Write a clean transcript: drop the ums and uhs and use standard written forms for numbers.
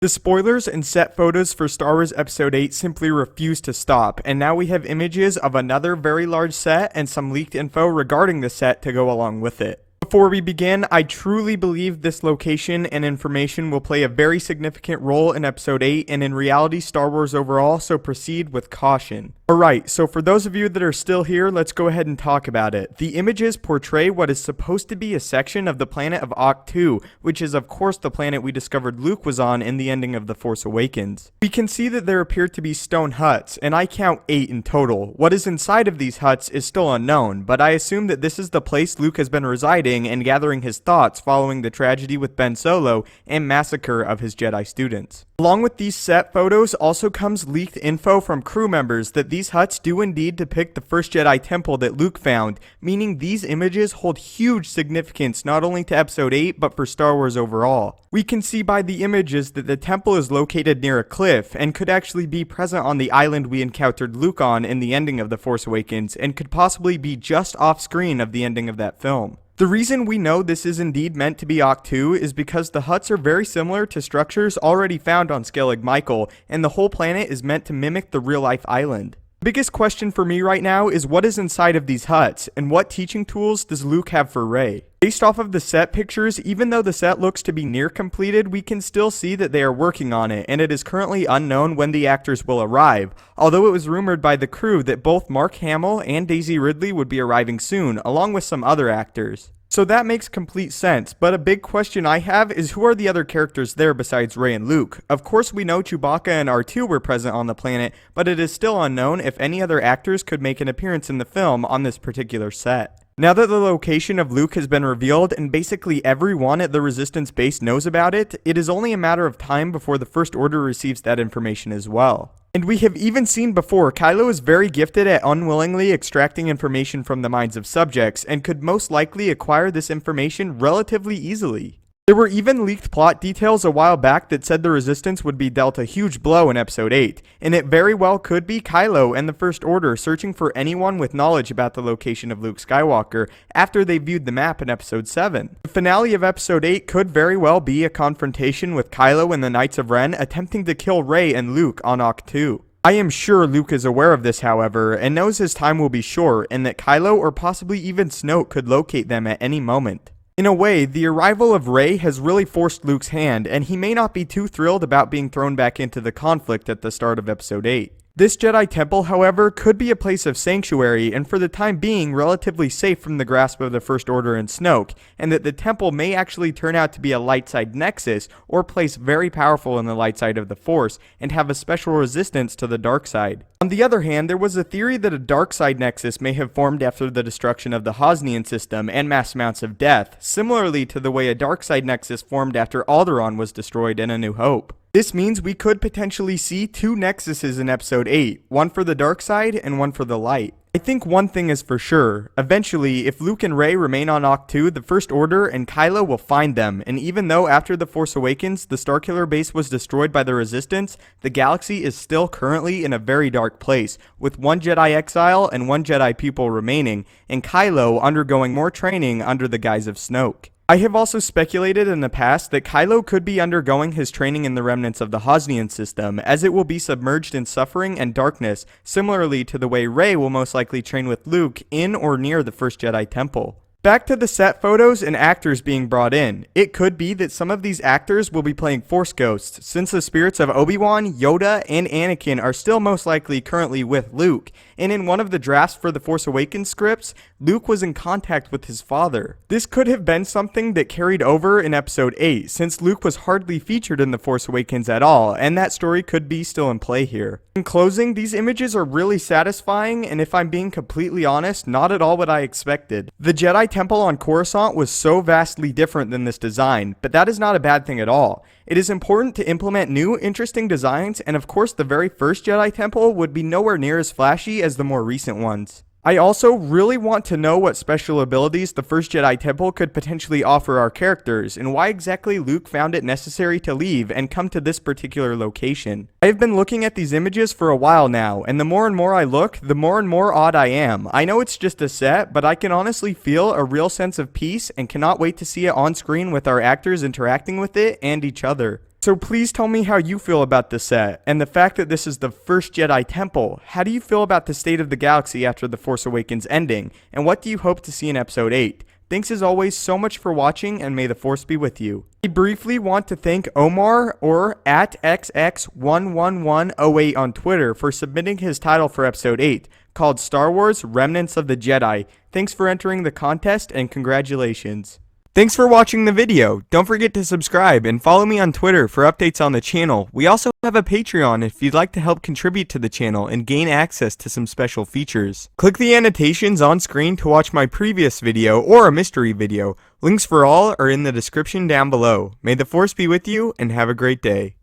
The spoilers and set photos for Star Wars Episode 8 simply refuse to stop, and now we have images of another very large set and some leaked info regarding the set to go along with it. Before we begin, I truly believe this location and information will play a very significant role in Episode 8 and in reality Star Wars overall, so proceed with caution. Alright, so for those of you that are still here, let's go ahead and talk about it. The images portray what is supposed to be a section of the planet of Octu, which is of course the planet we discovered Luke was on in the ending of The Force Awakens. We can see that there appear to be stone huts, and I count 8 in total. What is inside of these huts is still unknown, but I assume that this is the place Luke has been residing and gathering his thoughts following the tragedy with Ben Solo and massacre of his Jedi students. Along with these set photos also comes leaked info from crew members that these huts do indeed depict the first Jedi temple that Luke found, meaning these images hold huge significance not only to Episode 8 but for Star Wars overall. We can see by the images that the temple is located near a cliff and could actually be present on the island we encountered Luke on in the ending of The Force Awakens and could possibly be just off screen of the ending of that film. The reason we know this is indeed meant to be Octu is because the huts are very similar to structures already found on Skellig Michael, and the whole planet is meant to mimic the real-life island. The biggest question for me right now is what is inside of these huts, and what teaching tools does Luke have for Rey? Based off of the set pictures, even though the set looks to be near completed, we can still see that they are working on it, and it is currently unknown when the actors will arrive, although it was rumored by the crew that both Mark Hamill and Daisy Ridley would be arriving soon, along with some other actors. So that makes complete sense, but a big question I have is who are the other characters there besides Rey and Luke? Of course we know Chewbacca and R2 were present on the planet, but it is still unknown if any other actors could make an appearance in the film on this particular set. Now that the location of Luke has been revealed and basically everyone at the Resistance base knows about it, it is only a matter of time before the First Order receives that information as well. And we have even seen before, Kylo is very gifted at unwillingly extracting information from the minds of subjects and could most likely acquire this information relatively easily. There were even leaked plot details a while back that said the Resistance would be dealt a huge blow in Episode 8, and it very well could be Kylo and the First Order searching for anyone with knowledge about the location of Luke Skywalker after they viewed the map in Episode 7. The finale of Episode 8 could very well be a confrontation with Kylo and the Knights of Ren attempting to kill Rey and Luke on Octu. I am sure Luke is aware of this, however, and knows his time will be short, and that Kylo or possibly even Snoke could locate them at any moment. In a way, the arrival of Rey has really forced Luke's hand, and he may not be too thrilled about being thrown back into the conflict at the start of Episode 8. This Jedi Temple, however, could be a place of sanctuary and for the time being relatively safe from the grasp of the First Order and Snoke, and that the temple may actually turn out to be a light side nexus or place very powerful in the light side of the Force and have a special resistance to the dark side. On the other hand, there was a theory that a dark side nexus may have formed after the destruction of the Hosnian system and mass amounts of death, similarly to the way a dark side nexus formed after Alderaan was destroyed in A New Hope. This means we could potentially see 2 nexuses in Episode 8, one for the dark side and one for the light. I think one thing is for sure, eventually, if Luke and Rey remain on Octu, the First Order and Kylo will find them, and even though after The Force Awakens, the Starkiller base was destroyed by the Resistance, the galaxy is still currently in a very dark place, with 1 Jedi exile and 1 Jedi pupil remaining, and Kylo undergoing more training under the guise of Snoke. I have also speculated in the past that Kylo could be undergoing his training in the remnants of the Hosnian system, as it will be submerged in suffering and darkness, similarly to the way Rey will most likely train with Luke in or near the first Jedi Temple. Back to the set photos and actors being brought in. It could be that some of these actors will be playing Force Ghosts, since the spirits of Obi-Wan, Yoda, and Anakin are still most likely currently with Luke, and in one of the drafts for the Force Awakens scripts, Luke was in contact with his father. This could have been something that carried over in Episode 8, since Luke was hardly featured in the Force Awakens at all, and that story could be still in play here. In closing, these images are really satisfying, and if I'm being completely honest, not at all what I expected. The Jedi Temple on Coruscant was so vastly different than this design, but that is not a bad thing at all. It is important to implement new, interesting designs, and of course the very first Jedi Temple would be nowhere near as flashy as the more recent ones. I also really want to know what special abilities the first Jedi Temple could potentially offer our characters, and why exactly Luke found it necessary to leave and come to this particular location. I have been looking at these images for a while now, and the more and more I look, the more and more odd I am. I know it's just a set, but I can honestly feel a real sense of peace and cannot wait to see it on screen with our actors interacting with it and each other. So please tell me how you feel about the set, and the fact that this is the first Jedi temple. How do you feel about the state of the galaxy after The Force Awakens ending, and what do you hope to see in Episode 8? Thanks as always so much for watching, and may the Force be with you. I briefly want to thank Omar, or at XX11108 on Twitter, for submitting his title for Episode 8, called Star Wars Remnants of the Jedi. Thanks for entering the contest, and congratulations. Thanks for watching the video. Don't forget to subscribe and follow me on Twitter for updates on the channel. We also have a Patreon if you'd like to help contribute to the channel and gain access to some special features. Click the annotations on screen to watch my previous video or a mystery video. Links for all are in the description down below. May the Force be with you and have a great day.